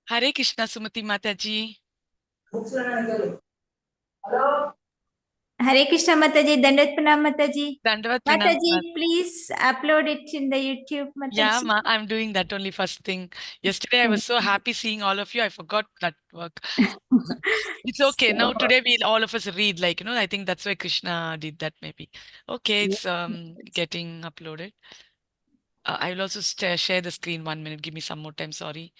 Hare Krishna, Sumati Mataji. Hare Krishna Mataji, Dandat Pranam Mataji. Dandavat Pranam. Mataji, please upload it in the YouTube Yeah, Mataji. ma, I'm doing that only first thing. Yesterday I was so happy seeing all of you. I forgot that work. It's okay. Now So, today we'll all of us read, like, I think that's why Krishna did that maybe. Okay, yeah. it's getting uploaded. I will also share the screen 1 minute. Give me some more time, sorry.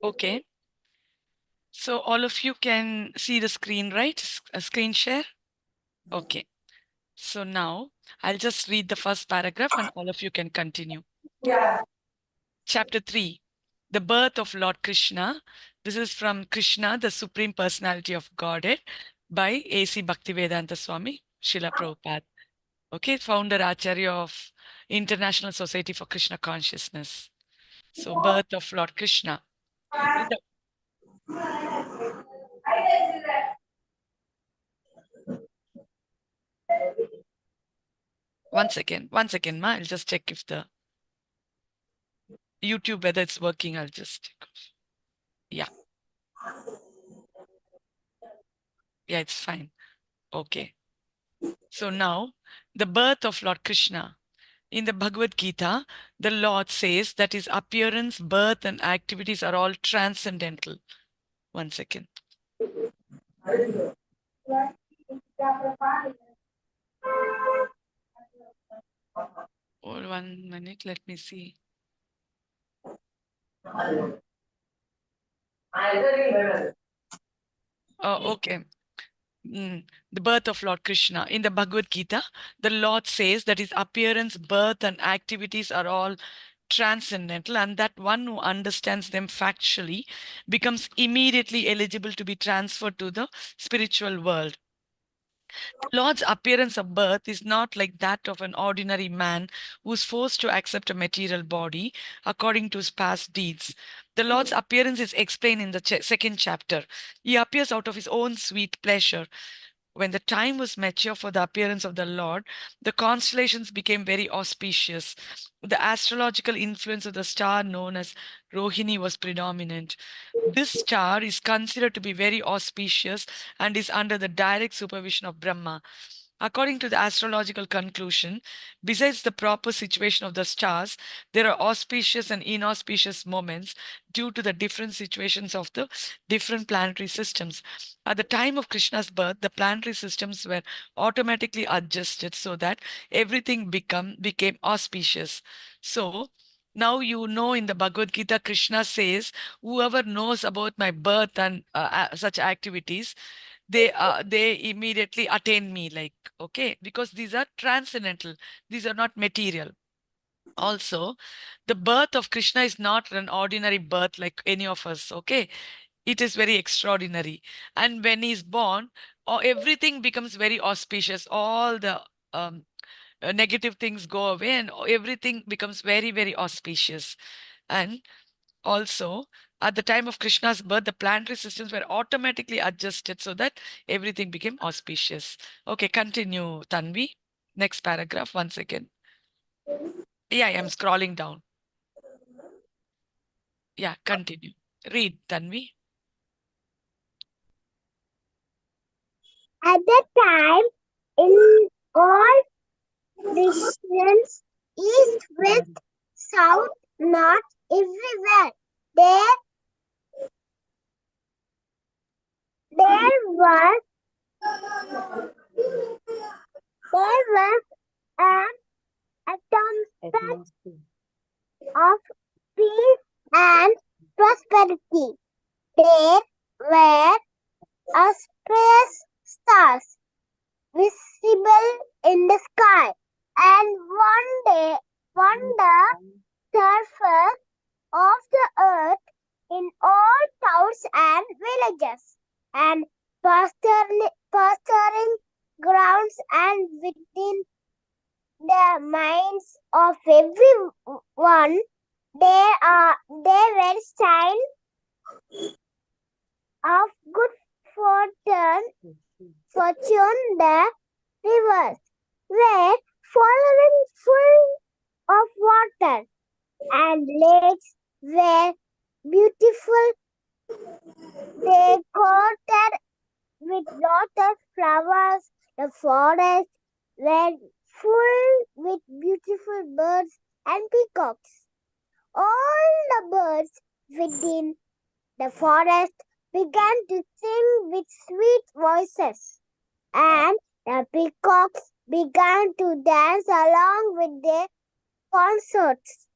Okay. So all of you can see the screen, right? A screen share? Okay. So now I'll just read the first paragraph and all of you can continue. Chapter 3, The Birth of Lord Krishna. This is from Krishna, the Supreme Personality of Godhead, by A.C. Bhaktivedanta Swami, Srila Prabhupada. Okay, founder Acharya of International Society for Krishna Consciousness. So, birth of Lord Krishna. In the- one second, ma. I'll just check if the YouTube, whether it's working. I'll just check. Yeah, yeah, it's fine. Okay. So now, the birth of Lord Krishna. In the Bhagavad Gita, the Lord says that his appearance, birth, and activities are all transcendental. One second. Hold 1 minute. Let me see. Oh, okay. The birth of Lord Krishna. In the Bhagavad Gita, the Lord says that his appearance, birth, and activities are all transcendental, and that one who understands them factually becomes immediately eligible to be transferred to the spiritual world. Lord's appearance of birth is not like that of an ordinary man who's forced to accept a material body according to his past deeds. The Lord's appearance is explained in the second chapter. He appears out of his own sweet pleasure. When the time was mature for the appearance of the Lord, the constellations became very auspicious. The astrological influence of the star known as Rohini was predominant. This star is considered to be very auspicious and is under the direct supervision of Brahma. According to the astrological conclusion, besides the proper situation of the stars, there are auspicious and inauspicious moments due to the different situations of the different planetary systems. At the time of Krishna's birth, the planetary systems were automatically adjusted so that everything became auspicious. So now you know in the Bhagavad Gita, Krishna says, whoever knows about my birth and such activities, they immediately attain me, like, okay, because these are transcendental, these are not material. Also, the birth of Krishna is not an ordinary birth like any of us, okay? It is very extraordinary. And when he's born, everything becomes very auspicious. All the negative things go away and everything becomes very, very auspicious. And also, at the time of Krishna's birth, the planetary systems were automatically adjusted so that everything became auspicious. Okay, continue, Tanvi. Next paragraph, one second. Yeah, I'm scrolling down. Yeah, continue. Read, Tanvi. At that time, in all directions, east, west, south, north, everywhere, there was an atmosphere of peace and prosperity. There were auspicious stars visible in the sky, and one the surface of the earth in all towns and villages, and pasturing grounds, and within the minds of everyone there were signs of good fortune. The rivers were flowing full of water, and lakes were beautiful, decorated with lotus flowers. The forests were full with beautiful birds and peacocks. All the birds within the forest began to sing with sweet voices, and the peacocks began to dance along with their consorts.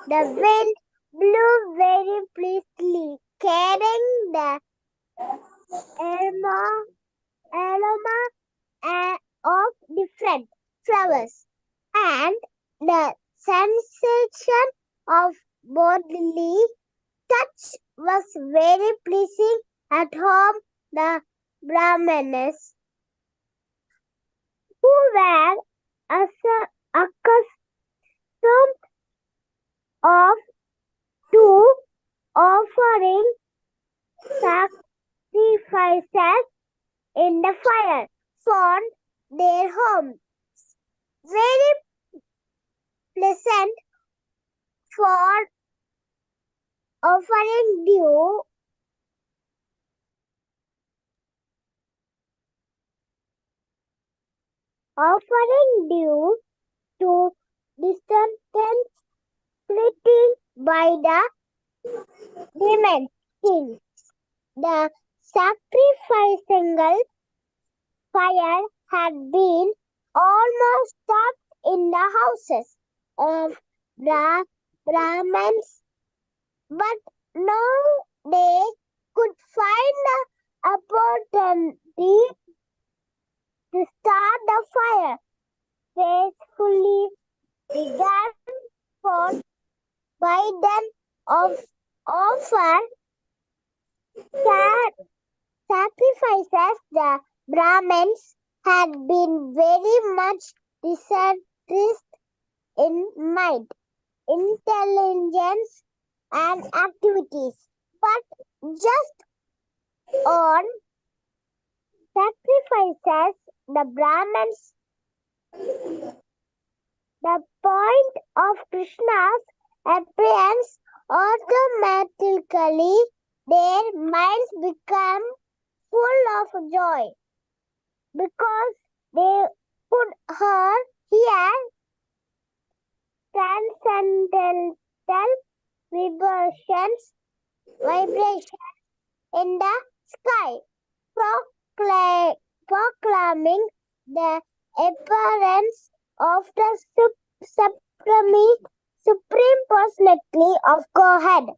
The wind blew very pleasantly, carrying the aroma of different flowers, and the sensation of bodily touch was very pleasing at home. The Brahmanes, who were accustomed of to offering sacrifices in the fire, found their home very pleasant for offering due to distant splitting by the demon king. The sacrificing fire had been almost stopped in the houses of the Brahmins, but now they could find the opportunity to start the fire. Faithfully began for by them of offer sacrifices. The Brahmins had been very much disinterested in mind, intelligence, and activities, but just on sacrifices, the Brahmins, the point of Krishna's appearance, automatically their minds become full of joy, because they could hear transcendental vibrations in the sky, proclaiming the appearance of the supreme personality of Godhead.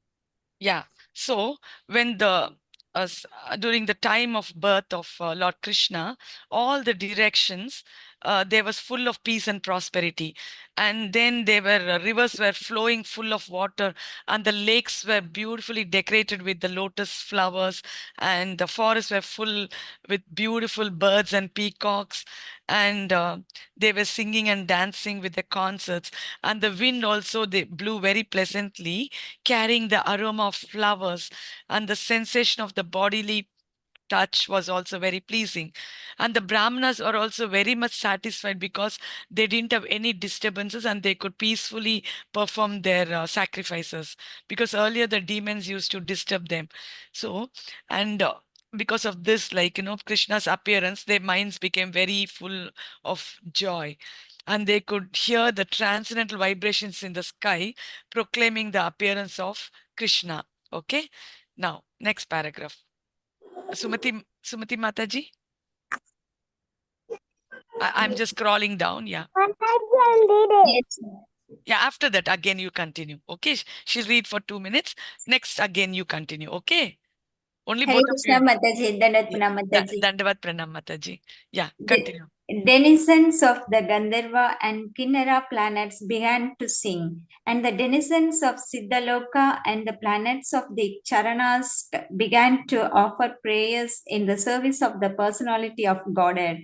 Yeah. So when during the time of birth of Lord Krishna, all the directions there was full of peace and prosperity, and then there were rivers were flowing full of water, and the lakes were beautifully decorated with the lotus flowers, and the forests were full with beautiful birds and peacocks, and they were singing and dancing with the concerts, and the wind also they blew very pleasantly, carrying the aroma of flowers and the sensation of the bodily touch was also very pleasing. And the Brahmanas are also very much satisfied because they didn't have any disturbances and they could peacefully perform their sacrifices, because earlier the demons used to disturb them. So, and because of this, like, Krishna's appearance, their minds became very full of joy. And they could hear the transcendental vibrations in the sky proclaiming the appearance of Krishna. Okay. Now, next paragraph. Sumati Mataji? I'm just scrolling down. Yeah. And I can read it. Yes. Yeah. After that, again, you continue. Okay. She'll read for 2 minutes. Next, again, you continue. Okay. Only Hare both of Krishna you. Mataji, Dandat Yeah. Pranam Mataji. Dandavat Pranam Mataji. Yeah. The Continue. denizens of the Gandharva and Kinnara planets began to sing, and the denizens of Siddhaloka and the planets of the Charanas began to offer prayers in the service of the personality of Godhead.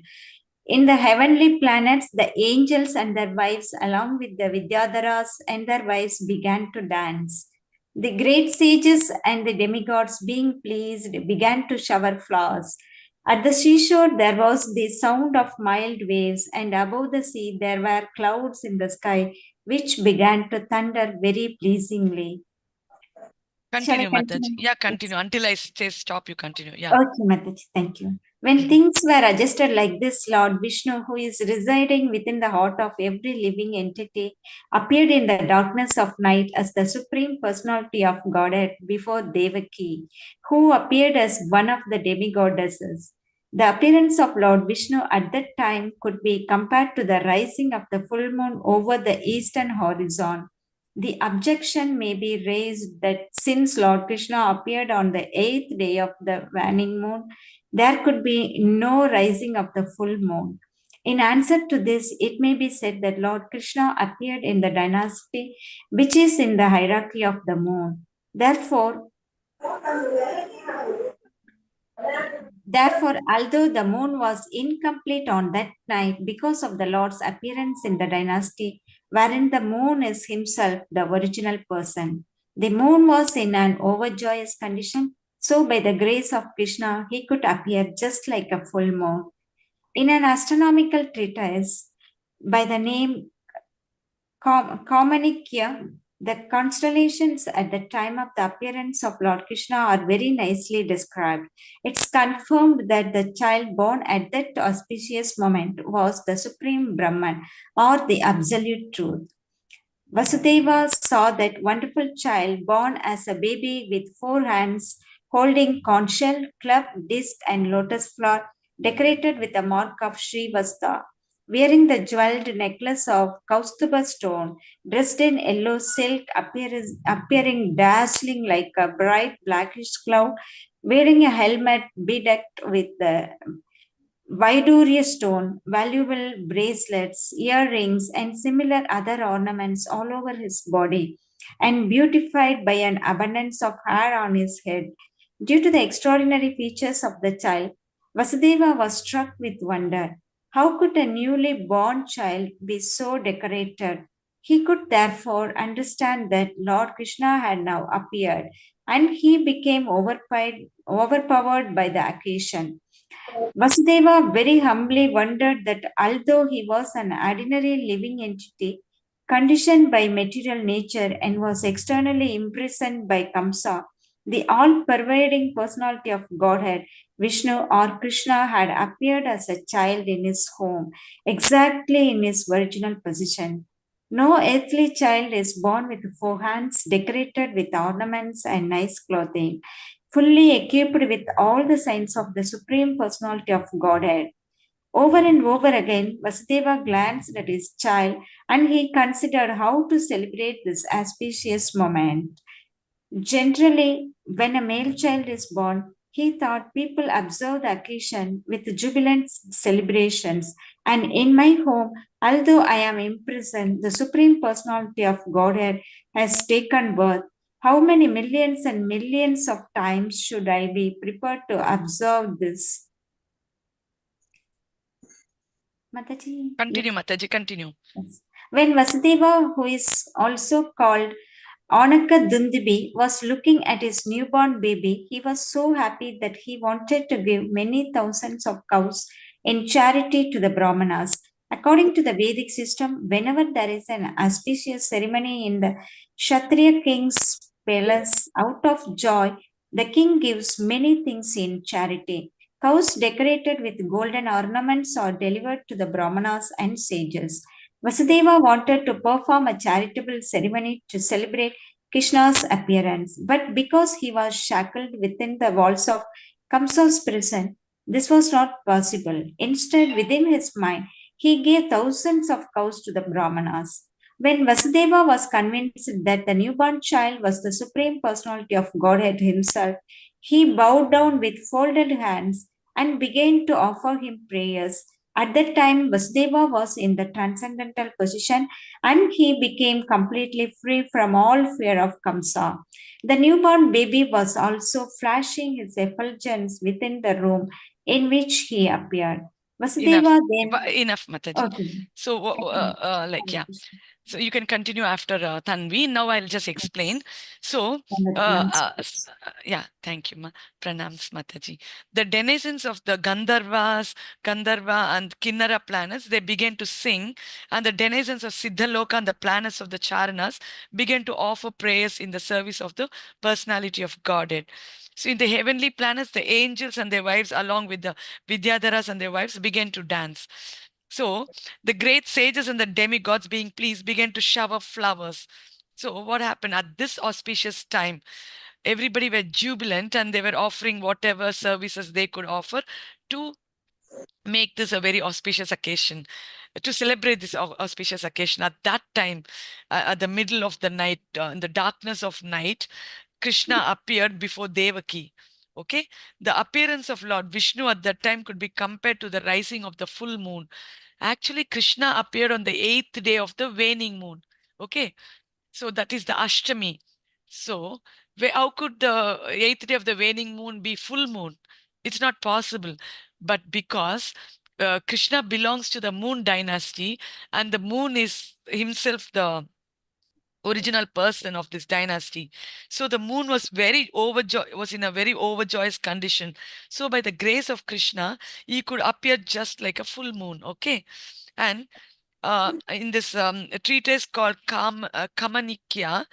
In the heavenly planets, the angels and their wives, along with the Vidyadharas and their wives, began to dance. The great sages and the demigods, being pleased, began to shower flowers. At the seashore, there was the sound of mild waves, and above the sea, there were clouds in the sky, which began to thunder very pleasingly. Shall I Continue, Mataji. continue? Yeah. Yes. Continue. Until I say stop, you continue. Yeah. Okay, Mataji, thank you. When things were adjusted like this, Lord Vishnu, who is residing within the heart of every living entity, appeared in the darkness of night as the Supreme Personality of Godhead before Devaki, who appeared as one of the demigoddesses. The appearance of Lord Vishnu at that time could be compared to the rising of the full moon over the eastern horizon. The objection may be raised that since Lord Krishna appeared on the eighth day of the waning moon, there could be no rising of the full moon. In answer to this, it may be said that Lord Krishna appeared in the dynasty which is in the hierarchy of the moon. Therefore, although the moon was incomplete on that night because of the Lord's appearance in the dynasty, wherein the moon is himself the original person, the moon was in an overjoyous condition, so by the grace of Krishna, he could appear just like a full moon. In an astronomical treatise by the name Communicia, the constellations at the time of the appearance of Lord Krishna are very nicely described. It's confirmed that the child born at that auspicious moment was the Supreme Brahman or the Absolute Truth. Vasudeva saw that wonderful child born as a baby with 4 hands, holding conch shell, club, disc, and lotus flower, decorated with a mark of Srivasta, wearing the jeweled necklace of Kaustubha stone, dressed in yellow silk, appearing dazzling like a bright blackish cloud, wearing a helmet bedecked with the Vaidurya stone, valuable bracelets, earrings, and similar other ornaments all over his body, and beautified by an abundance of hair on his head. Due to the extraordinary features of the child, Vasudeva was struck with wonder. How could a newly born child be so decorated? He could therefore understand that Lord Krishna had now appeared, and he became overpowered by the occasion. Vasudeva very humbly wondered that although he was an ordinary living entity, conditioned by material nature and was externally imprisoned by Kamsa, the all pervading personality of Godhead, Vishnu or Krishna, had appeared as a child in his home, exactly in his original position. No earthly child is born with 4 hands, decorated with ornaments and nice clothing, fully equipped with all the signs of the Supreme Personality of Godhead. Over and over again, Vasudeva glanced at his child and he considered how to celebrate this auspicious moment. Generally, when a male child is born, he thought people observe the occasion with jubilant celebrations. And in my home, although I am imprisoned, the Supreme Personality of Godhead has taken birth. How many millions and millions of times should I be prepared to observe this? Mataji, Continue, Mataji. Continue. yes. When Vasudeva, who is also called Anaka Dundibi was looking at his newborn baby. He was so happy that he wanted to give many thousands of cows in charity to the Brahmanas. According to the Vedic system, whenever there is an auspicious ceremony in the Kshatriya king's palace, out of joy, the king gives many things in charity. Cows decorated with golden ornaments are delivered to the Brahmanas and sages. Vasudeva wanted to perform a charitable ceremony to celebrate Krishna's appearance, but because he was shackled within the walls of Kamsa's prison, this was not possible. Instead, within his mind, he gave thousands of cows to the Brahmanas. When Vasudeva was convinced that the newborn child was the supreme personality of Godhead himself, he bowed down with folded hands and began to offer him prayers. At that time, Vasudeva was in the transcendental position and he became completely free from all fear of Kamsa. The newborn baby was also flashing his effulgence within the room in which he appeared. Enough. Vasudeva then. Enough, Mataji. Okay. So, yeah. So you can continue after Tanvi. Now I'll just explain. So, yeah, thank you, Pranams, Mataji. The denizens of the Gandharva and Kinnara planets, they began to sing, and the denizens of Siddhaloka and the planets of the Charanas began to offer prayers in the service of the personality of Godhead. So in the heavenly planets, the angels and their wives, along with the Vidyadharas and their wives, began to dance. So the great sages and the demigods, being pleased, began to shower flowers. So what happened at this auspicious time? Everybody were jubilant and they were offering whatever services they could offer to make this a very auspicious occasion, to celebrate this auspicious occasion. At that time, at the middle of the night, in the darkness of night, Krishna appeared before Devaki. Okay, the appearance of Lord Vishnu at that time could be compared to the rising of the full moon. Actually, Krishna appeared on the 8th day of the waning moon. Okay, so that is the Ashtami. So, how could the 8th day of the waning moon be full moon? It's not possible. But because Krishna belongs to the moon dynasty and the moon is himself the original person of this dynasty, so the moon was was in a very overjoyous condition. So by the grace of Krishna, he could appear just like a full moon. Okay, and in this treatise called Kamanikya,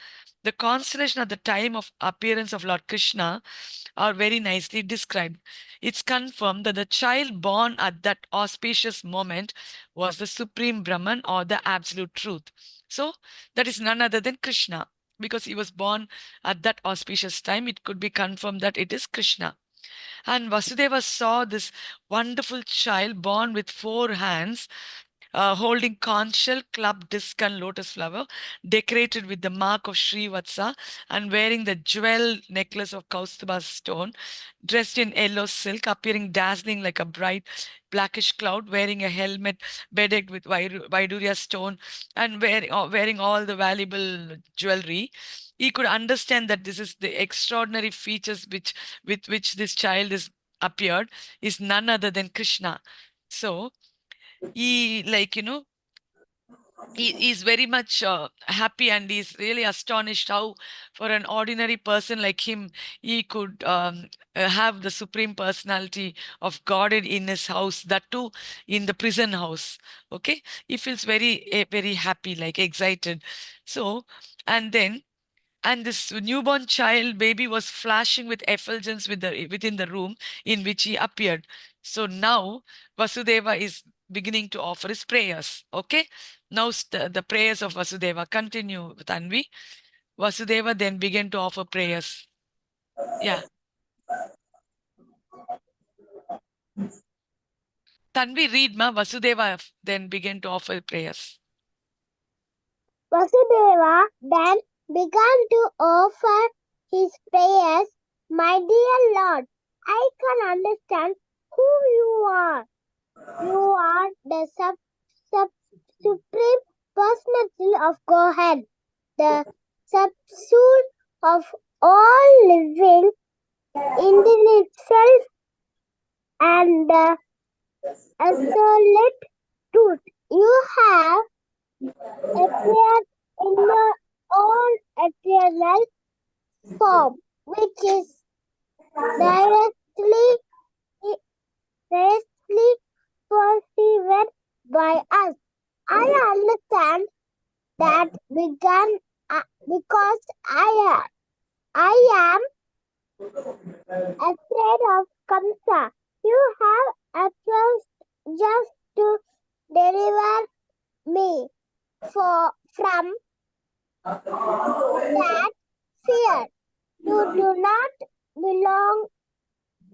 the constellation at the time of appearance of Lord Krishna are very nicely described. It's confirmed that the child born at that auspicious moment was the Supreme Brahman or the Absolute Truth. So that is none other than Krishna. Because he was born at that auspicious time, it could be confirmed that it is Krishna. And Vasudeva saw this wonderful child born with 4 hands, holding conch shell, club, disc, and lotus flower, decorated with the mark of Srivatsa, and wearing the jewel necklace of Kaustubha stone, dressed in yellow silk, appearing dazzling like a bright blackish cloud, wearing a helmet bedecked with Vaidurya stone, and wearing all the valuable jewelry. He could understand that this is the extraordinary features with which this child is appeared is none other than Krishna. So he, like, he is very much happy, and he's really astonished how for an ordinary person like him he could have the supreme personality of Godhead in his house, that too in the prison house. Okay, he feels very happy, like excited. So, and then, and this newborn child baby was flashing with effulgence within the room in which he appeared. So now Vasudeva is beginning to offer his prayers. Okay, now the prayers of Vasudeva continue with Anvi. Vasudeva then began to offer prayers. Yeah, Tanvi, read ma. Vasudeva then began to offer prayers. Vasudeva then began to offer his prayers. My dear Lord, I can understand who you are. You are the supreme personality of Godhead, the subsoul of all living in itself, and the absolute truth. You have appeared in your own appearance us. I understand that began because I am afraid of Kamsa. You have a just to deliver me from that fear. You do not belong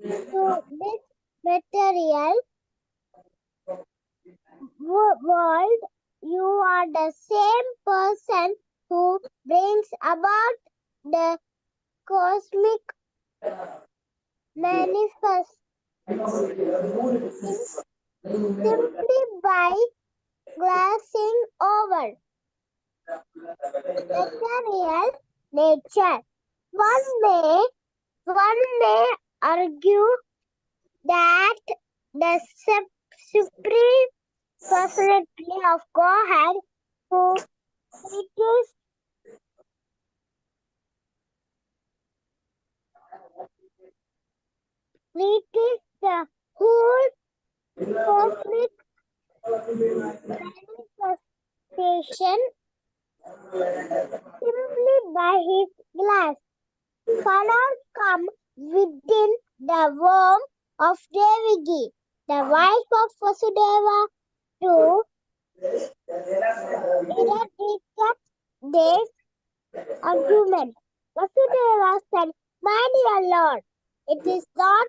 to this material world. You are the same person who brings about the cosmic manifest simply by glancing over material nature. One may argue that the supreme personality of Godhead, who teaches the whole cosmic manifestation simply by his glass, cannot come within the womb of Devaki, the wife of Vasudeva, to eradicate this argument. Vasudeva said, "My dear Lord, it is not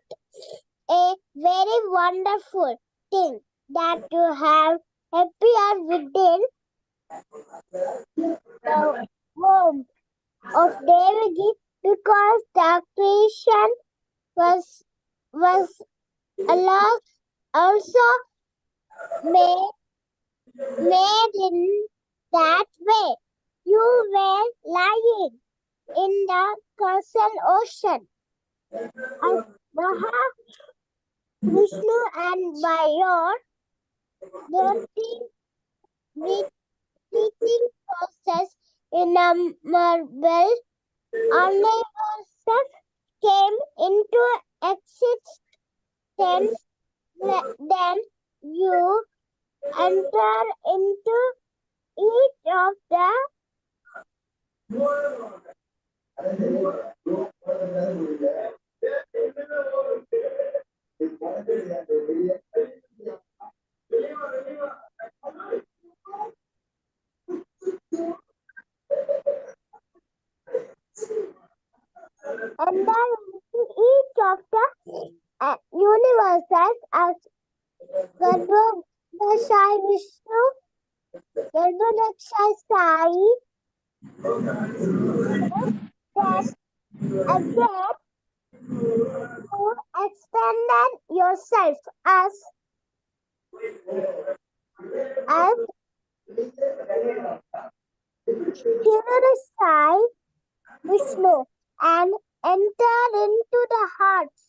a very wonderful thing that you have appeared within the womb of Devaki, because the creation was Allah also made in that way. You were lying in the Krsna ocean as Maha Vishnu, and by your dirty teaching process in a marble universe came into existence. Then you enter into each of the universes as Garbhodakshai Vishnu, Garbhodakshai Sai, then again you extended yourself as Sai Vishnu and entered into the hearts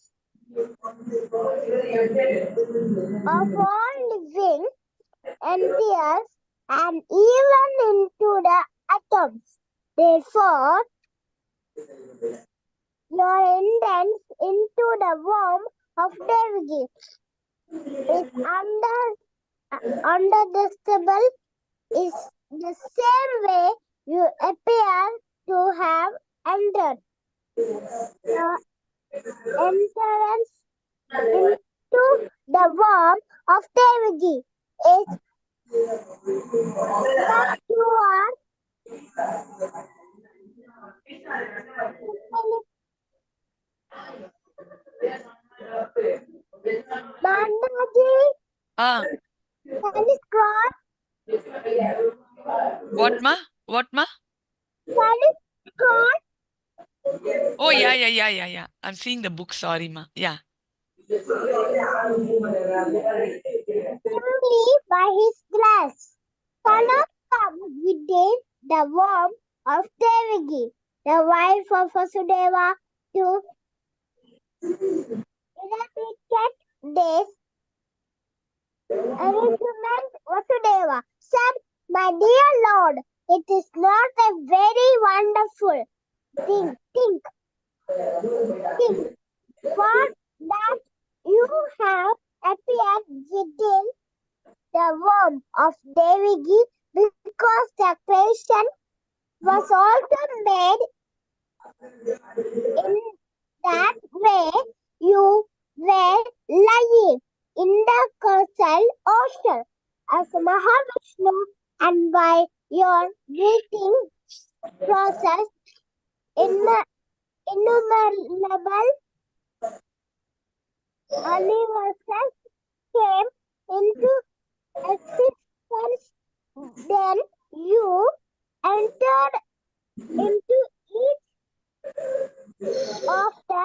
of all living entities and even into the atoms. Therefore, your entrance into the womb of Devaki is understandable is the same way you appear to have entered. The entrance into the womb of Devaki is that you are Mandaji, Ah, can you scroll? what ma? What ma? Can you scroll? Oh, yeah. I'm seeing the book. Sorry, ma. Yeah. Simply by his grace, cannot come within the womb of Devaki, the wife of Vasudeva, to eradicate this argument. Vasudeva said, "My dear Lord, it is not a very wonderful thing. Think what that you have appeared within the womb of Devaki because the creation was also made in that way. You were lying in the Krsna ocean as Mahavishnu, and by your breathing process, innumerable universes came into existence. Then you entered into each of the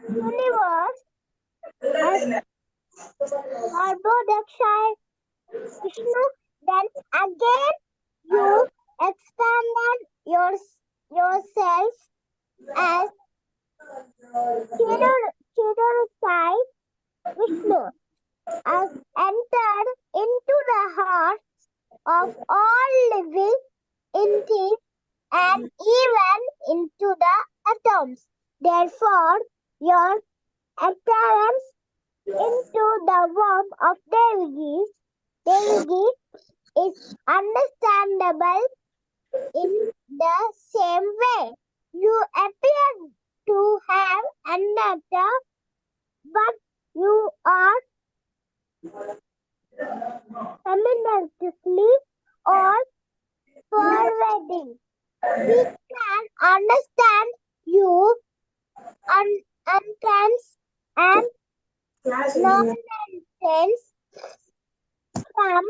universe as Garbhodaksha Vishnu. Then again you expanded yourself as Chirurasai Vishnu, has entered into the heart of all living entities and even into the atoms. Therefore, your appearance into the womb of Devaki is understandable in the same way. You appear to have another, but you are simultaneously or forwarding. We can understand you entrance and non-entrance from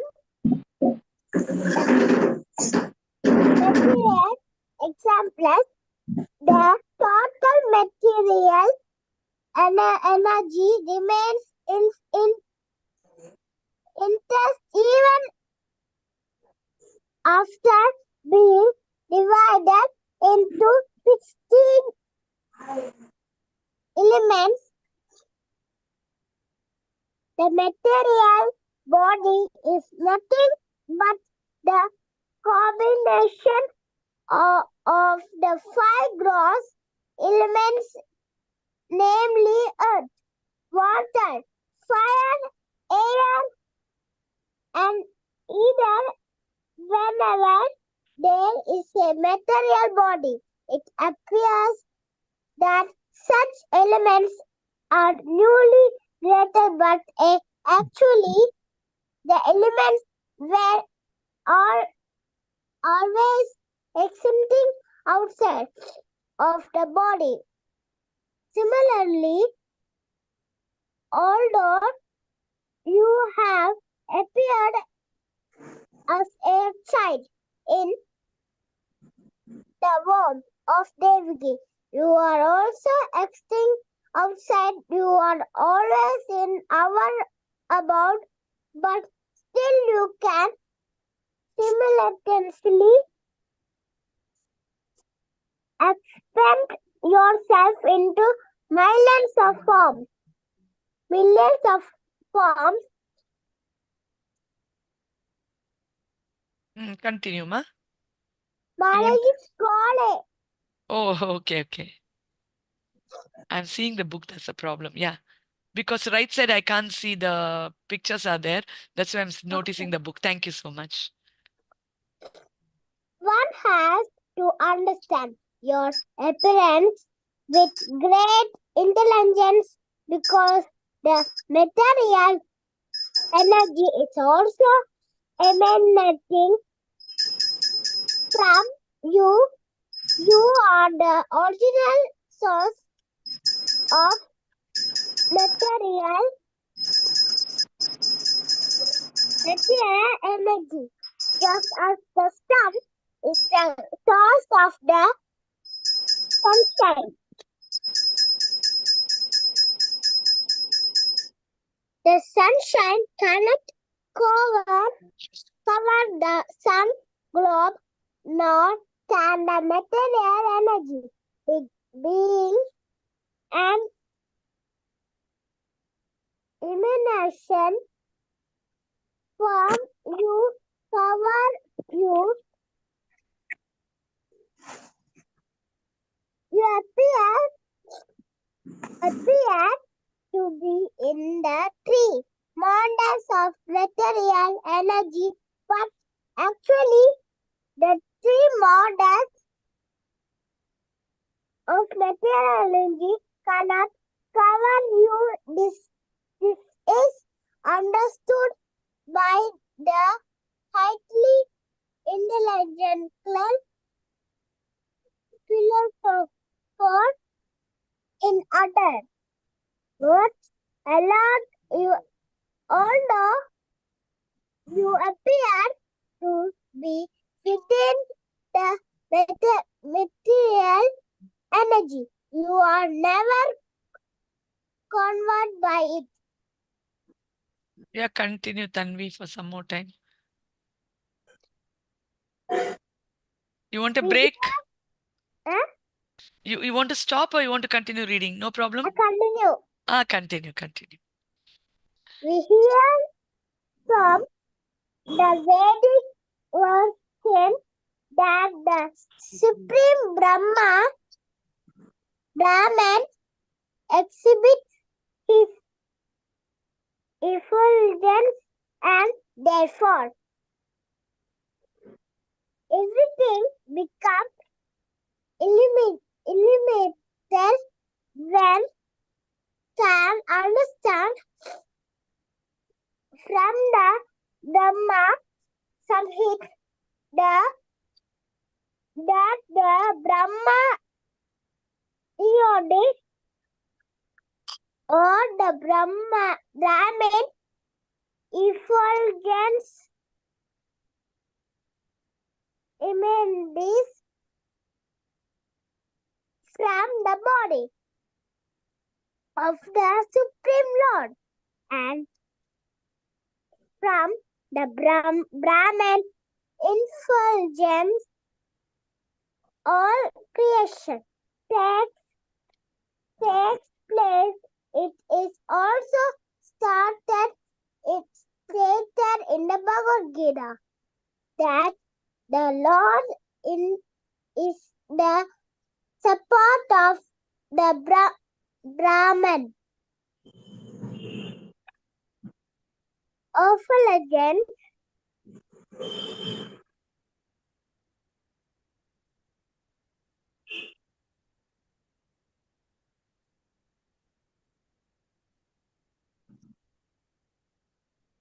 material examples. The total material energy remains intact even after being divided into 16 elements. The material body is nothing but the combination of the 5 gross elements, namely earth, water, fire, air, and either whenever there is a material body, it appears that such elements are newly created, but actually the elements were always existing outside of the body. Similarly, although you have appeared as a child in the womb of Devaki, you are also existing outside. You are always in our about, but still you can simultaneously expand yourself into millions of forms. Continue, ma. Maraji Skole. Oh, okay. I'm seeing the book. That's the problem. Yeah. Because right side, I can't see the pictures are there. That's why I'm noticing the book. Thank you so much. One has to understand your appearance with great intelligence because the material energy is also emanating from you. You are the original source of material energy, just as the sun is the source of the sunshine. The sunshine cannot cover the sun globe, nor can the material energy being an emanation from you cover you. You appear to be in the 3 mountains of energy, but actually the three models of material energy cannot cover you. This is understood by the highly intelligent philosopher in other words. Although you appear to be within the material energy, you are never converted by it. Yeah, continue, Tanvi, for some more time. You want a We break? Huh? You want to stop or you want to continue reading? No problem. I continue. Continue. We hear from the Vedic version that the Supreme Brahman exhibits his effulgence and therefore everything becomes illuminated when can understand from the Brahma Samhita that the Brahman or the Brahmin effulgence emanates from the body of the Supreme Lord and from the Brahman effulgence all creation takes place. It is also it's stated in the Bhagavad Gita that the Lord is the support of the Brahman. Effulgence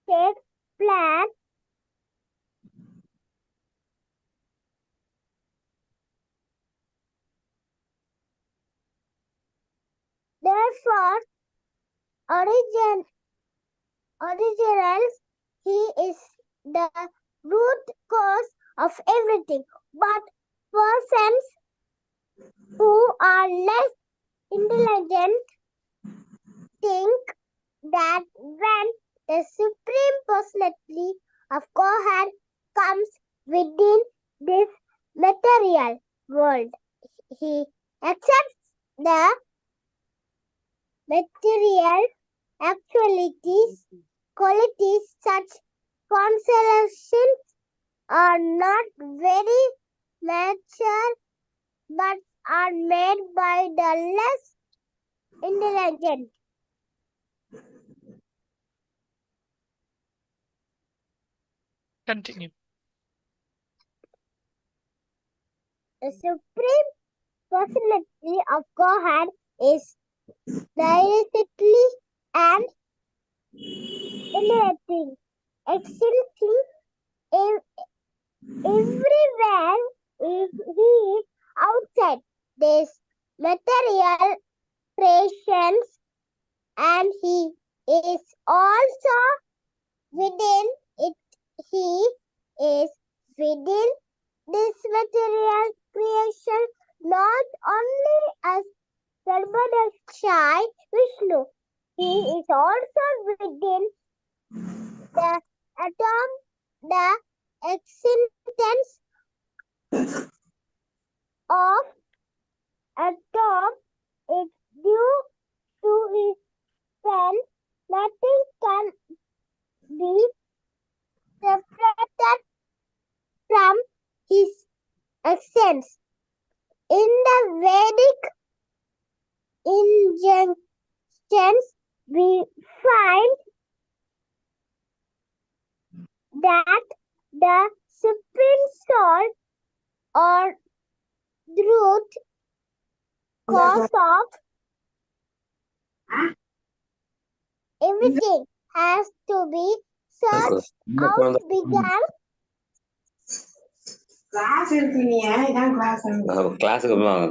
takes place therefore originals he is the root cause of everything, but persons who are less intelligent think that when the Supreme Personality of Godhead comes within this material world, he accepts the material qualities. Such considerations are not very mature but are made by the less intelligent. Continue. The Supreme Personality of Godhead is directly and emanating, existing everywhere. He is outside this material creations and he is also within it. He is within this material creation not only as Sarvadakshai Vishnu. He is also within the atom. The existence of atom is due to his sense. Nothing can be separated from his essence. In the Vedic injunctions, we find that the supreme soul or truth cause of everything has to be searched out began class எடுத்தீங்க இதான் class கிளாஸுக்கு வாங்க.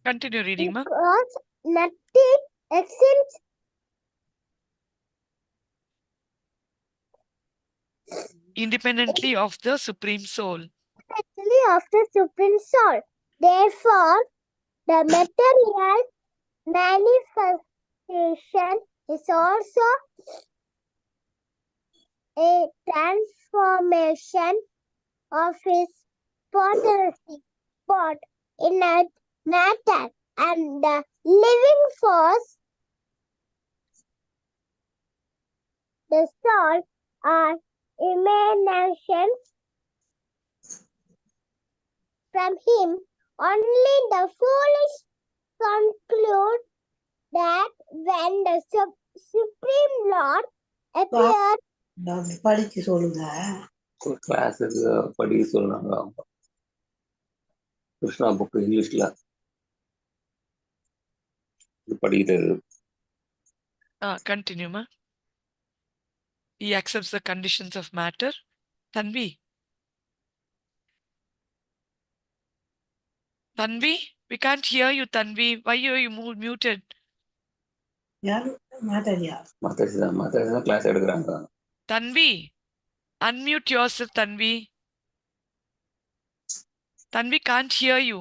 Continue reading, ma. because nothing exists Independently of the Supreme Soul. actually of the supreme soul. Therefore, the material manifestation is also a transformation of his potency spot in matter, and the living force, the soul, are emanations from him. Only the foolish conclude that when the Supreme Lord appeared, படிச்சு சொல்லுங்க கிளாஸுக்கு படிக்க சொல்றாங்க அவங்க. Krishna book இங்கிலீஷ்ல படிக்கிறது. Continue, ma. He accepts the conditions of matter. Tanvi. Tanvi, we can't hear you, Tanvi. Why are you muted? யாரு மாட்டாரியா மாத்தாடி class எடுக்கிறாங்க. Tanvi, unmute yourself, Tanvi. Tanvi can't hear you.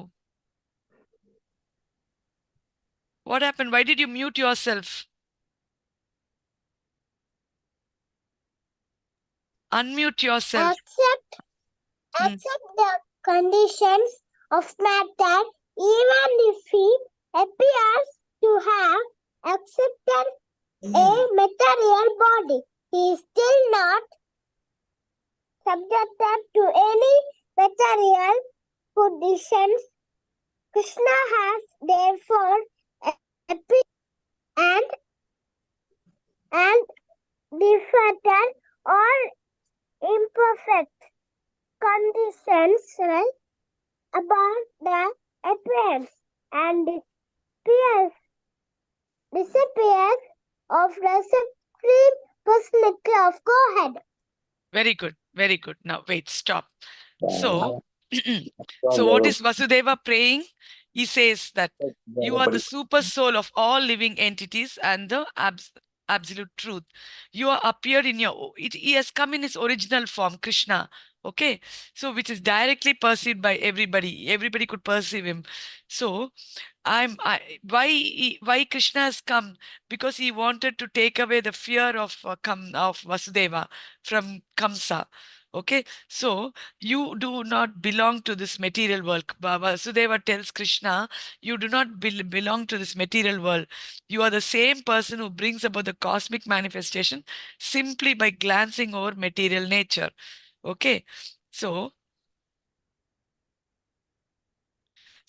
What happened? Why did you mute yourself? Unmute yourself. accept the conditions of matter, even if he appears to have accepted a material body. He is still not subjected to any material conditions. Krishna has therefore appeared and defeated all imperfect conditions about the appearance and disappears of the supreme personality of Godhead. Very good. Very good. Now, wait, stop. So, so what is Vasudeva praying? He says that you are the super soul of all living entities and the absolute truth. You are appeared in your, he has come in his original form, Krishna. Okay. So, which is directly perceived by everybody. Everybody could perceive him. So, why Krishna has come? Because he wanted to take away the fear of Vasudeva from Kamsa. Okay, so you do not belong to this material world. Vasudeva tells Krishna, you do not belong to this material world. You are the same person who brings about the cosmic manifestation simply by glancing over material nature. Okay, so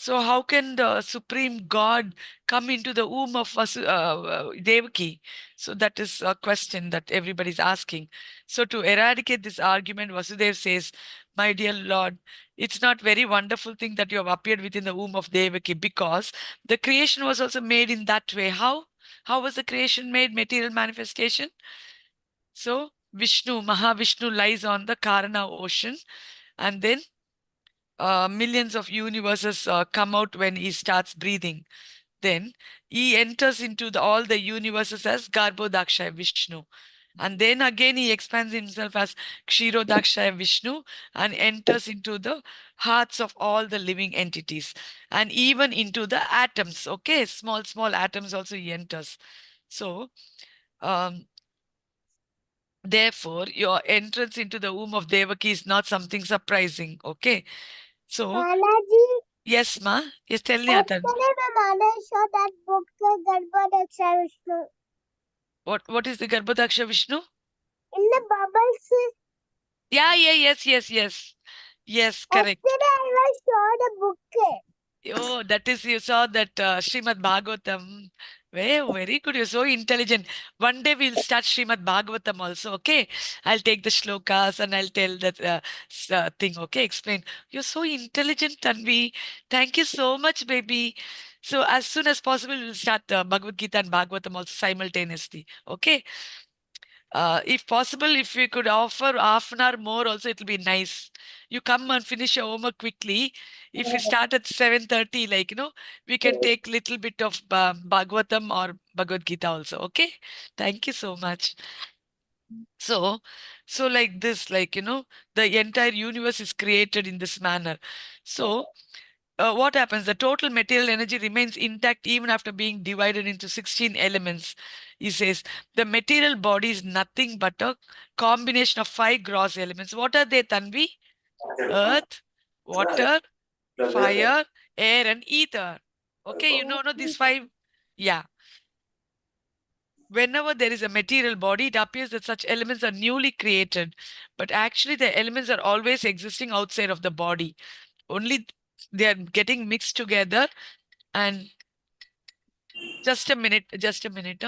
how can the supreme God come into the womb of Devaki? So that is a question that everybody's asking. So to eradicate this argument, Vasudev says, my dear Lord, it's not very wonderful thing that you have appeared within the womb of Devaki, because the creation was also made in that way. How? How was the creation made? Material manifestation. So Vishnu, Mahavishnu lies on the Karana ocean, and then millions of universes come out when he starts breathing. Then he enters into all the universes as Garbhodakshaya Vishnu. And then again he expands himself as Kshirodakshaya Vishnu and enters into the hearts of all the living entities and even into the atoms. Okay, small atoms also he enters. So therefore your entrance into the womb of Devaki is not something surprising. Okay, so Balaji, yes, ma. Yes, tell me, yesterday Atan. my mother showed that book, Garbhodakshaya Vishnu. What is the Garbhodaksha Vishnu? In the bubbles. Yeah, yes, correct. Yesterday I was showed a book. Oh, that is, you saw that Srimad Bhagavatam. Very good. You're so intelligent. One day we'll start Srimad Bhagavatam also. Okay. I'll take the shlokas and I'll tell that thing. Okay. Explain. You're so intelligent, Tanvi. Thank you so much, baby. So as soon as possible, we'll start Bhagavad Gita and Bhagavatam also simultaneously. Okay. If possible, if we could offer half an hour more also, it'll be nice. You come and finish your homework quickly. If we start at 7:30, like, we can take little bit of Bhagavatam or Bhagavad Gita also. Okay? Thank you so much. So, so like this, like, the entire universe is created in this manner. So, what happens? The total material energy remains intact even after being divided into 16 elements. He says the material body is nothing but a combination of five gross elements. What are they, Tanvi? Earth, water, fire, air, and ether. Okay, no, these five. Yeah. Whenever there is a material body, it appears that such elements are newly created, but actually the elements are always existing outside of the body. Only they are getting mixed together. And just a minute, just a minute.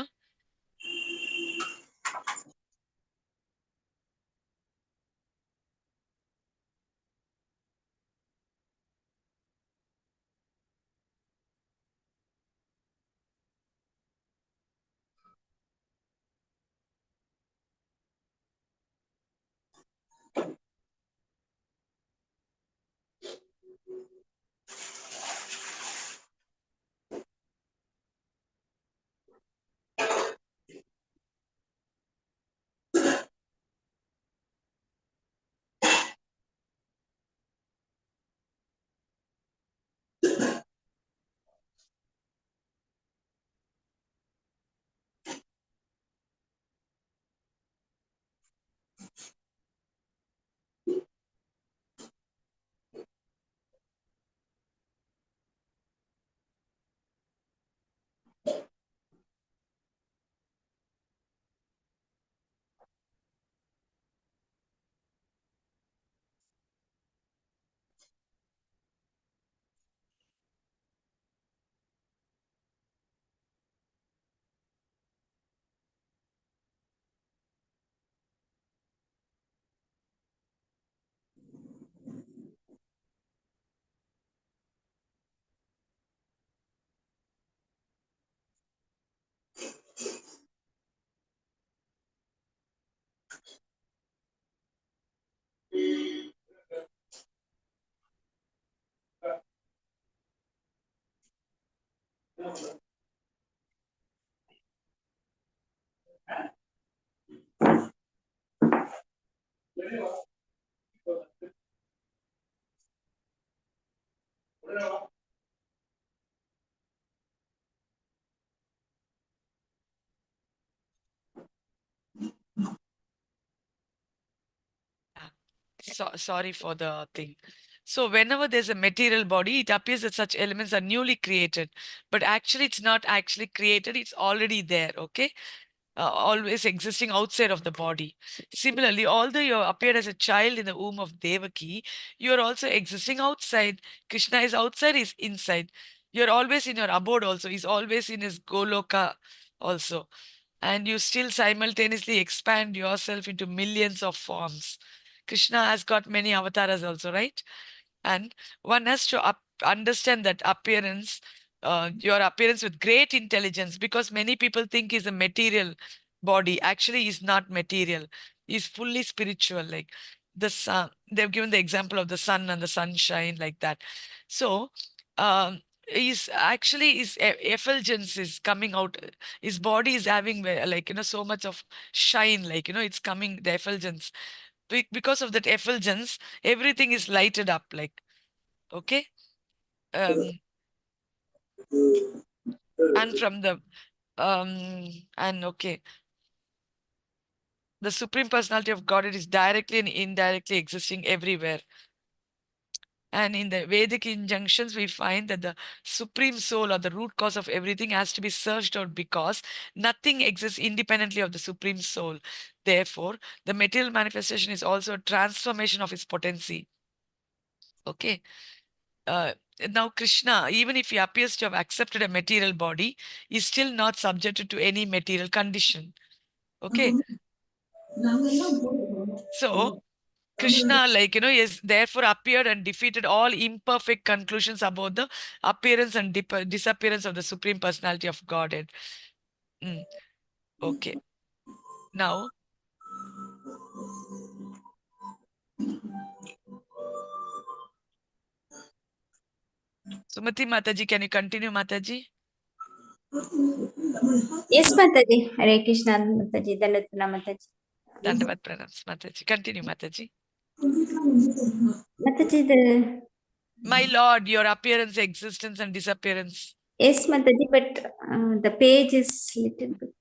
Sorry for the thing. So whenever there's a material body, it appears that such elements are newly created, but actually it's not actually created. It's already there. Okay. Always existing outside of the body. Similarly, although you appeared as a child in the womb of Devaki, you are also existing outside. Krishna is outside, is inside. You're always in your abode also. He's always in his Goloka also. And you still simultaneously expand yourself into millions of forms. Krishna has got many avatars also, right? And one has to understand that appearance, your appearance with great intelligence, because many people think is a material body. Actually, is not material. Is fully spiritual. Like the sun, they've given the example of the sun and the sunshine, like that. So, is actually his effulgence is coming out. His body is having like so much of shine, like it's coming the effulgence. Because of that effulgence, everything is lighted up, like. Okay. Um, and from the and okay, the Supreme Personality of Godhead is directly and indirectly existing everywhere. And in the Vedic injunctions, we find that the Supreme Soul or the root cause of everything has to be searched out because nothing exists independently of the Supreme Soul. Therefore, the material manifestation is also a transformation of its potency. Okay. now Krishna, even if he appears to have accepted a material body, is still not subjected to any material condition. Okay. So Krishna, like, is therefore appeared and defeated all imperfect conclusions about the appearance and disappearance of the Supreme Personality of Godhead. Okay. Now, Sumati Mataji, can you continue, Mataji? Yes, Mataji. Hare Krishna, Mataji. Dandatana, Mataji. Dandavat pranams, Mataji. Continue, Mataji. Mataji, the... My Lord, your appearance, existence, and disappearance. Yes, Mataji, but the page is little bit...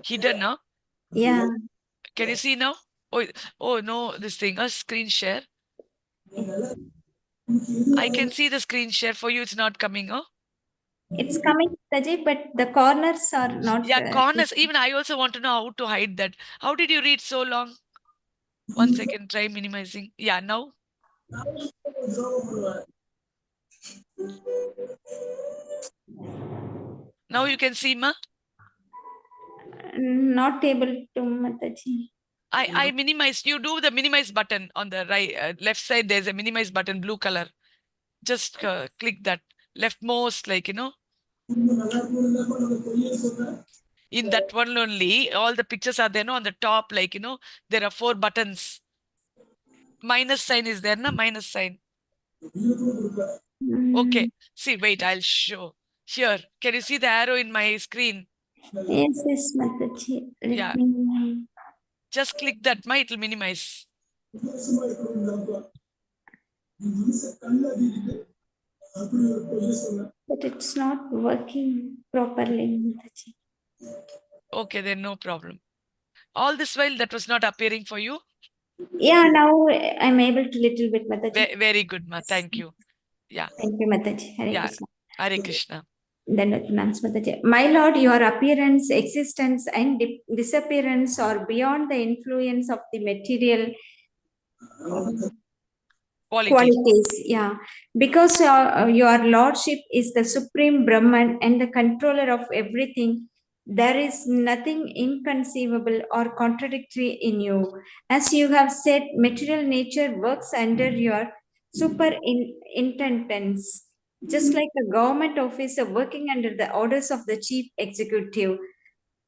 Hidden, no? Yeah. Can you see now? Oh no, this thing, a screen share. I can see the screen share. For you, it's not coming, huh? It's coming, Mataji, but the corners are not... Yeah, corners. Even I also want to know how to hide that. How did you read so long? 1 second, try minimizing. Yeah, now? Now you can see, ma? Not able to, Mataji. I minimized. You do the minimize button on the right, left side. There's a minimize button, blue color. Just click that leftmost, like, in that one only, all the pictures are there, no? On the top, like, there are 4 buttons. Minus sign is there, na? Minus sign. Okay. See, wait, I'll show. Here, can you see the arrow in my screen? Yes, Mataji. Yeah. Let me... Just click that, it will minimize. But it's not working properly, Mataji. Okay, then no problem. All this while that was not appearing for you? Yeah, now I'm able to little bit, Mataji. Very good, ma. Thank you. Yeah. Thank you, Mataji. Hare Yeah. Krishna. Hare Krishna. Then Mataji. My Lord, your appearance, existence, and disappearance are beyond the influence of the material qualities. Yeah, because your lordship is the supreme Brahman and the controller of everything. There is nothing inconceivable or contradictory in you. As you have said, material nature works under your superintendence, just like a government officer working under the orders of the chief executive.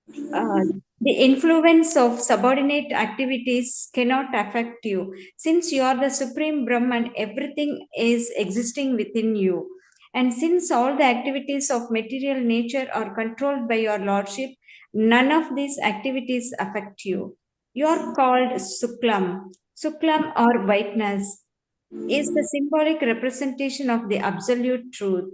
The influence of subordinate activities cannot affect you. Since you are the supreme Brahman, everything is existing within you. And since all the activities of material nature are controlled by your lordship, none of these activities affect you. You are called Suklam. Suklam or whiteness is the symbolic representation of the absolute truth.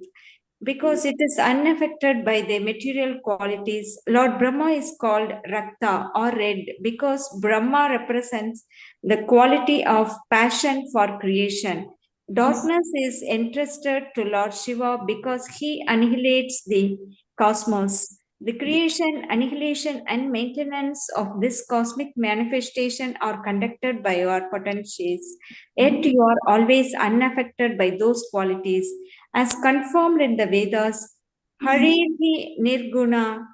Because it is unaffected by the material qualities, Lord Brahma is called Rakta or red because Brahma represents the quality of passion for creation. Darkness is entrusted to Lord Shiva because he annihilates the cosmos. The creation, annihilation, and maintenance of this cosmic manifestation are conducted by your potencies. Yet you are always unaffected by those qualities as confirmed in the Vedas, Harihi Nirguna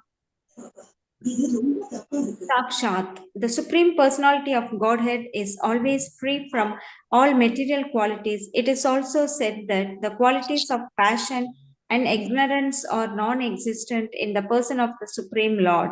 Sakshat, the Supreme Personality of Godhead, is always free from all material qualities. It is also said that the qualities of passion and ignorance are non existent in the person of the Supreme Lord.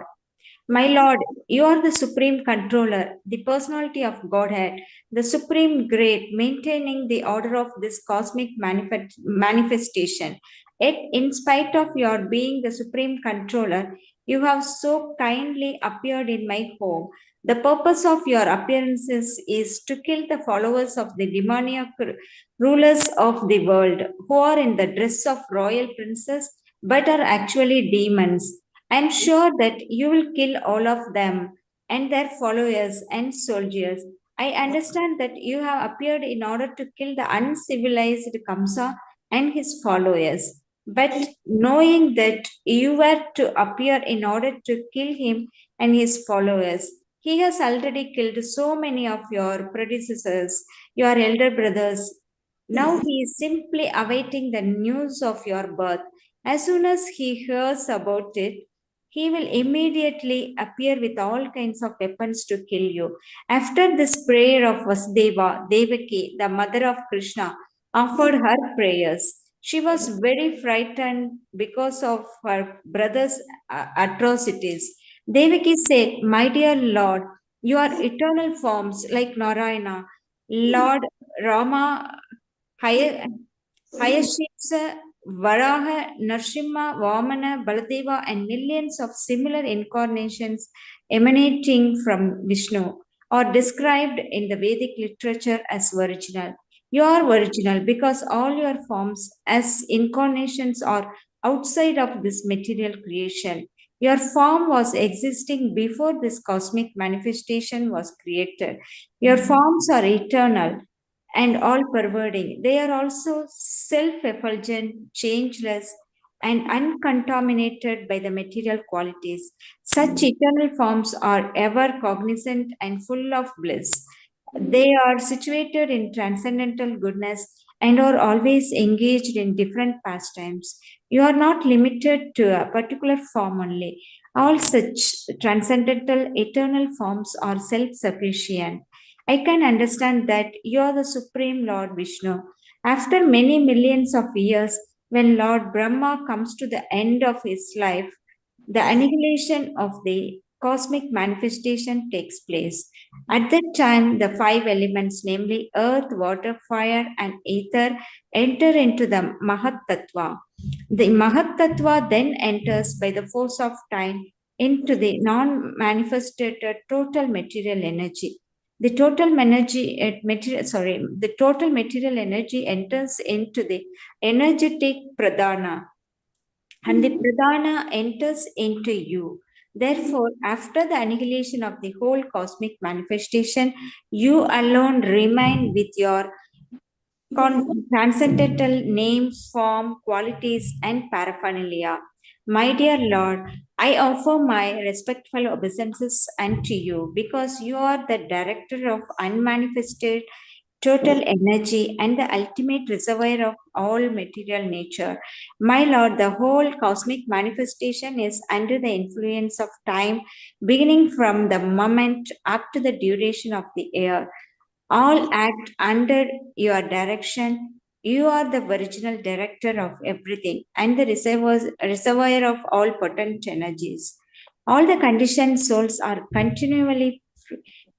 My Lord, you are the supreme controller, the personality of Godhead, the supreme great, maintaining the order of this cosmic manifestation. Yet, in spite of your being the supreme controller, you have so kindly appeared in my home. The purpose of your appearances is to kill the followers of the demoniac rulers of the world, who are in the dress of royal princes but are actually demons. I am sure that you will kill all of them and their followers and soldiers. I understand that you have appeared in order to kill the uncivilized Kamsa and his followers. But knowing that you were to appear in order to kill him and his followers, he has already killed so many of your predecessors, your elder brothers, Now he is simply awaiting the news of your birth. As soon as he hears about it, he will immediately appear with all kinds of weapons to kill you. After this prayer of Vasudeva, Devaki, the mother of Krishna, offered her prayers. She was very frightened because of her brother's atrocities. Devaki said, "My dear Lord, you are eternal forms like Narayana. Lord Rama Haya, Hayashitsa, Varaha, Narsimha, Vamana, Baladeva, and millions of similar incarnations emanating from Vishnu are described in the Vedic literature as original. You are original because all your forms as incarnations are outside of this material creation. Your form was existing before this cosmic manifestation was created. Your forms are eternal and all pervading. They are also self effulgent, changeless, and uncontaminated by the material qualities. Such eternal forms are ever cognizant and full of bliss. They are situated in transcendental goodness and are always engaged in different pastimes. You are not limited to a particular form only. All such transcendental eternal forms are self sufficient. I can understand that you are the Supreme Lord Vishnu. After many millions of years, when Lord Brahma comes to the end of his life, the annihilation of the cosmic manifestation takes place. At that time, the five elements, namely earth, water, fire, and ether, enter into the Mahat Tattva. The Mahat Tattva then enters by the force of time into the non manifested total material energy. The total material energy enters into the energetic pradhana, and the pradhana enters into you. Therefore, after the annihilation of the whole cosmic manifestation, you alone remain with your transcendental name, form, qualities, and paraphernalia. My dear Lord, I offer my respectful obeisances unto you because you are the director of unmanifested total energy and the ultimate reservoir of all material nature. My Lord, the whole cosmic manifestation is under the influence of time, beginning from the moment up to the duration of the year. All act under your direction. You are the original director of everything and the reservoir of all potent energies. All the conditioned souls are continually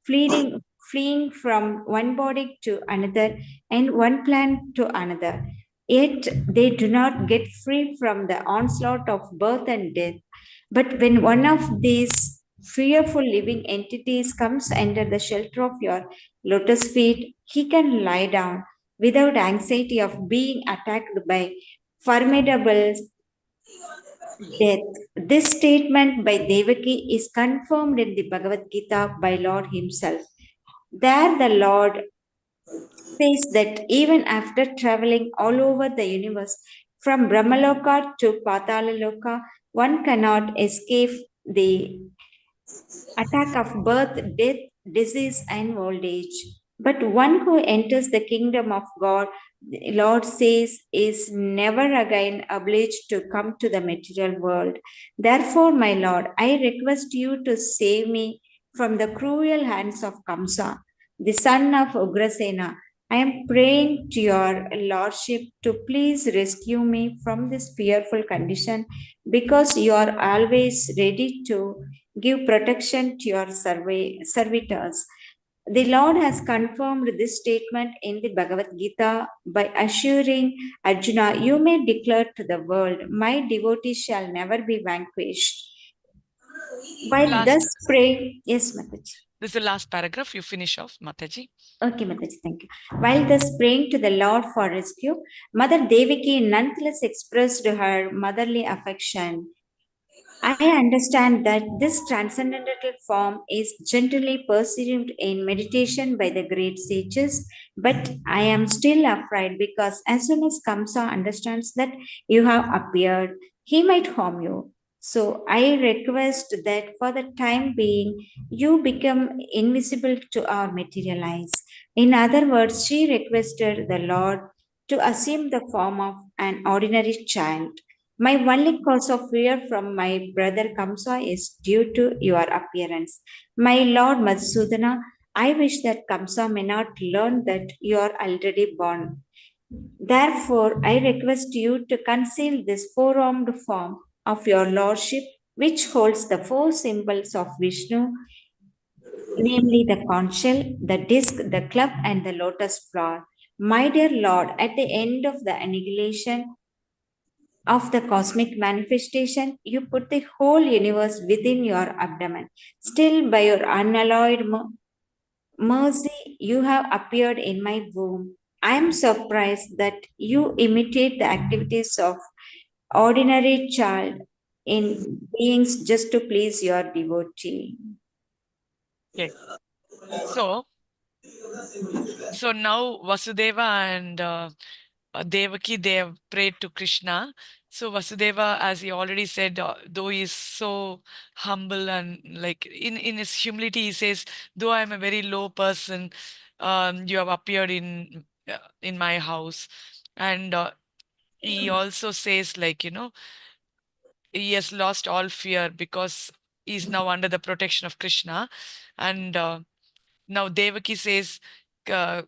fleeing, fleeing from one body to another and one plant to another. Yet they do not get free from the onslaught of birth and death. But when one of these fearful living entities comes under the shelter of your lotus feet, he can lie down without anxiety of being attacked by formidable death. This statement by Devaki is confirmed in the Bhagavad Gita by Lord Himself. There, the Lord says that even after traveling all over the universe, from Brahmaloka to Patalaloka, one cannot escape the attack of birth, death, disease, and old age. But one who enters the kingdom of God, the Lord says, is never again obliged to come to the material world. Therefore, my Lord, I request you to save me from the cruel hands of Kamsa, the son of Ugrasena. I am praying to your Lordship to please rescue me from this fearful condition because you are always ready to give protection to your servitors. The Lord has confirmed this statement in the Bhagavad Gita by assuring Arjuna, you may declare to the world, my devotee shall never be vanquished. While thus praying, yes, Mataji. This is the last paragraph. You finish off, Mataji. Okay, Mataji, thank you. While thus praying to the Lord for rescue, Mother Devaki nonetheless expressed her motherly affection. I understand that this transcendental form is generally perceived in meditation by the great sages, but I am still afraid because as soon as Kamsa understands that you have appeared, he might harm you. So I request that for the time being, you become invisible to our material eyes. In other words, she requested the Lord to assume the form of an ordinary child. My only cause of fear from my brother Kamsa is due to your appearance. My lord Madhusudana, I wish that Kamsa may not learn that you are already born. Therefore, I request you to conceal this four armed form of your lordship, which holds the four symbols of Vishnu, namely the conch shell, the disc, the club, and the lotus flower. My dear Lord, at the end of the annihilation of the cosmic manifestation, you put the whole universe within your abdomen. Still, by your unalloyed mercy, you have appeared in my womb. I am surprised that you imitate the activities of ordinary child in beings just to please your devotee. Okay. So, so now Vasudeva and Devaki, they have prayed to Krishna. So Vasudeva, as he already said, though he is so humble and like in his humility, he says, though I am a very low person, you have appeared in my house. And he also says, like, he has lost all fear because he's now under the protection of Krishna. And now Devaki says, uh,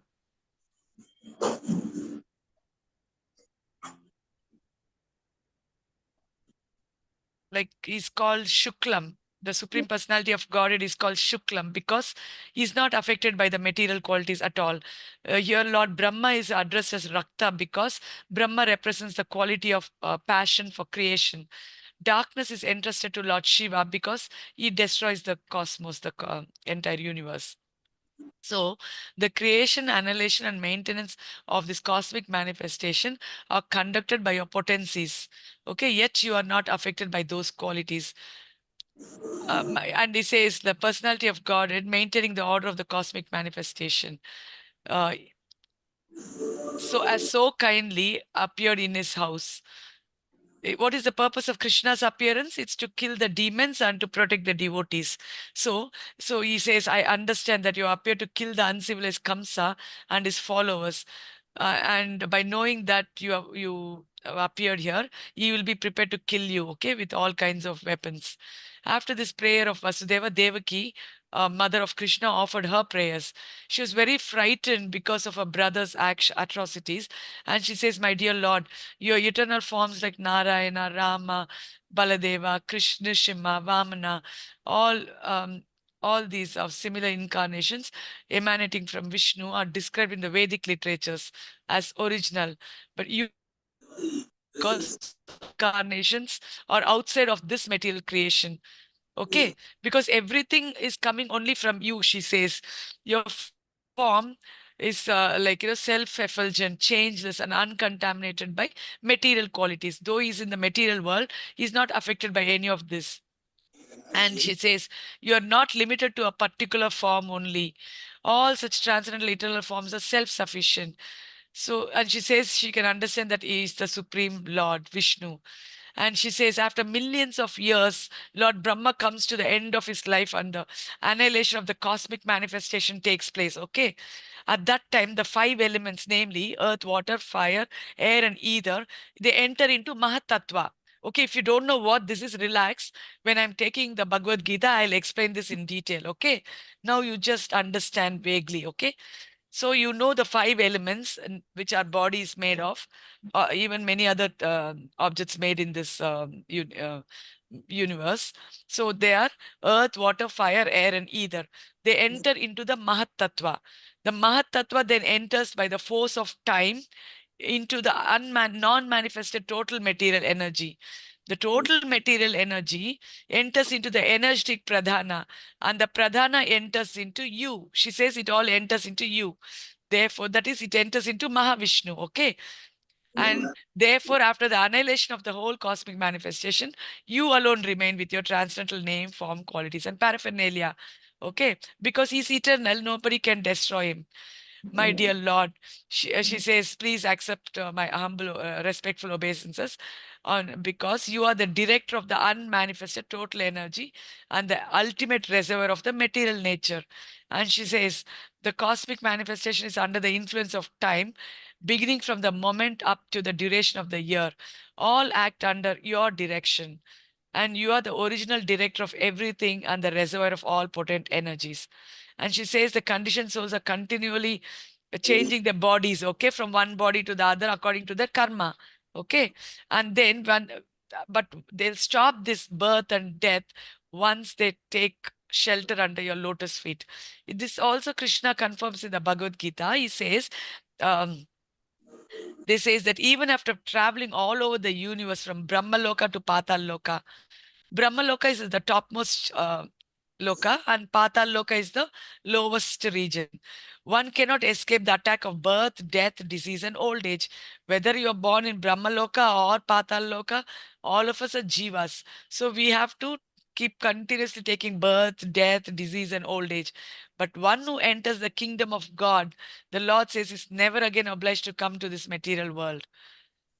like he's called Shuklam. The Supreme Personality of Godhead is called Shuklam because he's not affected by the material qualities at all. Here, Lord Brahma is addressed as Rakta because Brahma represents the quality of passion for creation. Darkness is entrusted to Lord Shiva because he destroys the cosmos, the entire universe. So, the creation, annihilation, and maintenance of this cosmic manifestation are conducted by your potencies. Okay, yet you are not affected by those qualities. And he says the personality of God in maintaining the order of the cosmic manifestation. Uh, so, as so kindly appeared in his house. What is the purpose of Krishna's appearance? It's to kill the demons and to protect the devotees. So, so he says, I understand that you appear to kill the uncivilized Kamsa and his followers. And by knowing that you have appeared here, he will be prepared to kill you, okay, with all kinds of weapons. After this prayer of Vasudeva, Devaki, mother of Krishna, offered her prayers. She was very frightened because of her brother's atrocities. And she says, my dear Lord, your eternal forms like Narayana, Rama, Baladeva, Krishna, Shima, Vamana, all all these of similar incarnations emanating from Vishnu are described in the Vedic literatures as original. But you, because incarnations are outside of this material creation. Okay, because everything is coming only from you, she says. Your form is self-effulgent, changeless, and uncontaminated by material qualities. Though he's in the material world, he's not affected by any of this. And she says, you are not limited to a particular form only. All such transcendental eternal forms are self-sufficient. So, and she says she can understand that he is the Supreme Lord, Vishnu. And she says, after millions of years, Lord Brahma comes to the end of his life and the annihilation of the cosmic manifestation takes place. Okay. At that time, the five elements, namely earth, water, fire, air, and ether, they enter into Mahatattva. Okay, if you don't know what this is, relax. When I'm taking the Bhagavad Gita, I'll explain this in detail. Okay. Now you just understand vaguely. Okay. So you know the five elements which our body is made of, even many other objects made in this universe. So they are earth, water, fire, air, and ether. They enter into the Mahat Tattva. The Mahat Tattva then enters by the force of time into the non-manifested total material energy. The total material energy enters into the energetic pradhana, and the pradhana enters into you. She says it all enters into you. Therefore, that is, it enters into Mahavishnu. Okay. And therefore, after the annihilation of the whole cosmic manifestation, you alone remain with your transcendental name, form, qualities, and paraphernalia. Okay. Because he's eternal, nobody can destroy him. My dear Lord, she says, please accept my humble, respectful obeisances because you are the director of the unmanifested total energy and the ultimate reservoir of the material nature. And she says, the cosmic manifestation is under the influence of time beginning from the moment up to the duration of the year. All act under your direction. And you are the original director of everything and the reservoir of all potent energies. And she says the conditioned souls are continually changing their bodies, okay, from one body to the other according to their karma, okay. And then but they'll stop this birth and death once they take shelter under your lotus feet. This also Krishna confirms in the Bhagavad Gita. He says, um, they says that even after traveling all over the universe from Brahmaloka to Patal Loka, Brahmaloka is the topmost loka and Patal Loka is the lowest region. One cannot escape the attack of birth, death, disease, and old age. Whether you are born in Brahmaloka or Patal Loka, all of us are jivas. So we have to keep continuously taking birth, death, disease, and old age. But one who enters the kingdom of God, the Lord says, is never again obliged to come to this material world.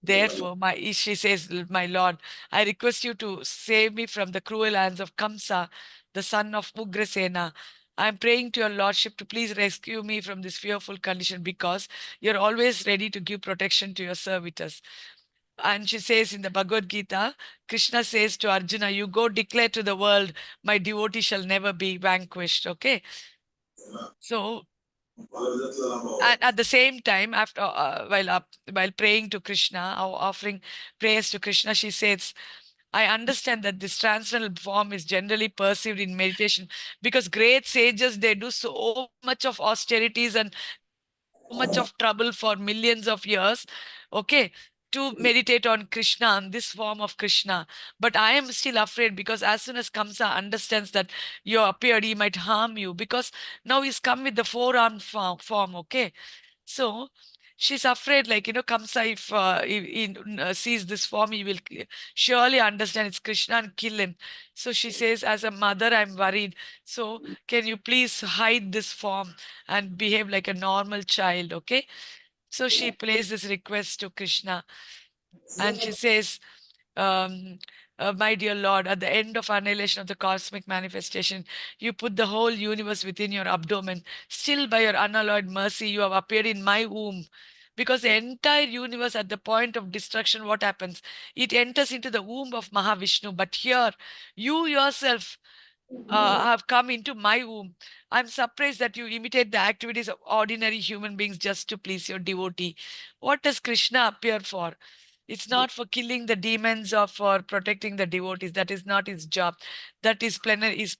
Therefore, she says, my Lord, I request you to save me from the cruel hands of Kamsa, the son of Ugrasena. I am praying to your Lordship to please rescue me from this fearful condition because you're always ready to give protection to your servitors. And she says in the Bhagavad Gita, Krishna says to Arjuna, you go declare to the world, my devotee shall never be vanquished. Okay. So and at the same time, after while praying to Krishna or offering prayers to Krishna, she says, I understand that this transcendental form is generally perceived in meditation because great sages, they do so much of austerities and so much of trouble for millions of years, okay, to meditate on Krishna and this form of Krishna. But I am still afraid because as soon as Kamsa understands that you appeared, he might harm you because now he's come with the four-armed form, okay. So she's afraid, like, Kamsa, if he sees this form, he will surely understand it's Krishna and kill him. So she says, as a mother, I'm worried. So can you please hide this form and behave like a normal child, okay? So she plays this request to Krishna and she says, um, my dear Lord, at the end of annihilation of the cosmic manifestation, you put the whole universe within your abdomen. Still, by your unalloyed mercy, you have appeared in my womb. Because the entire universe at the point of destruction, what happens? It enters into the womb of Mahavishnu. But here, you yourself have come into my womb. I'm surprised that you imitate the activities of ordinary human beings just to please your devotee. What does Krishna appear for? It's not for killing the demons or for protecting the devotees. That is not his job. That is plenary is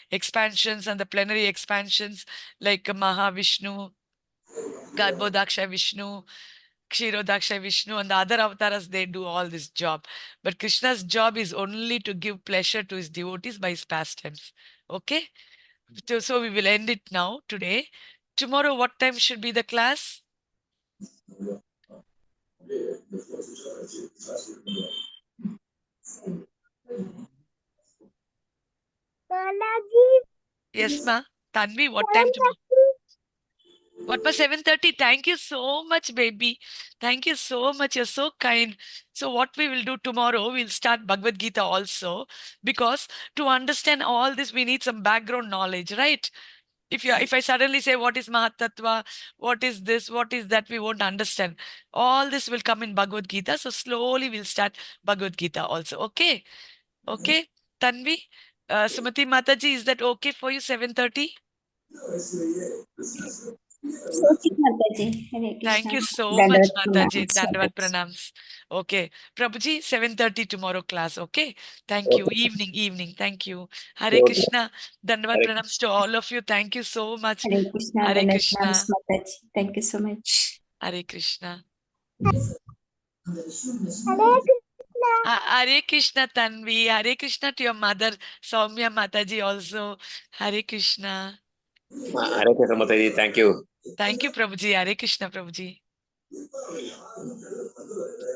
expansions and the plenary expansions like Mahavishnu, Garbhodaksha Vishnu, Kshirodaksha Vishnu, and the other avatars, they do all this job. But Krishna's job is only to give pleasure to his devotees by his pastimes. Okay? So we will end it now today. Tomorrow, what time should be the class? Balaji, Yes, ma. Tanvi, what time tomorrow? What was 7:30? Thank you so much, baby. Thank you so much. You're so kind. So what we will do tomorrow, we'll start Bhagavad Gita also, because to understand all this, we need some background knowledge, right? If I suddenly say what is Mahatattva, what is this, what is that, we won't understand. All this will come in Bhagavad Gita. So slowly we'll start Bhagavad Gita also. Okay. Okay. Tanvi, Sumati Mataji, is that okay for you? 7:30? Sochi Mataji, Hare Thank Krishna. you so much, Dandavat Mataji. pranams, Dandavat Mataji. pranams. Okay. Prabhuji, 7:30 tomorrow class. Okay. Thank you. Okay. Evening. Thank you. Hare Okay. Krishna. Dandavat Hare pranams to all of you. Thank you so much. Hare Krishna, Hare Dandavat pranams, Krishna. Mataji. Thank you so much. Hare Krishna. Hare Krishna. Hare Krishna, Tanvi. Hare Krishna to your mother, Soumya Mataji also. Hare Krishna. Hare Krishna Mataji. Thank you. Thank you, Prabhuji. Hare Krishna, Prabhuji.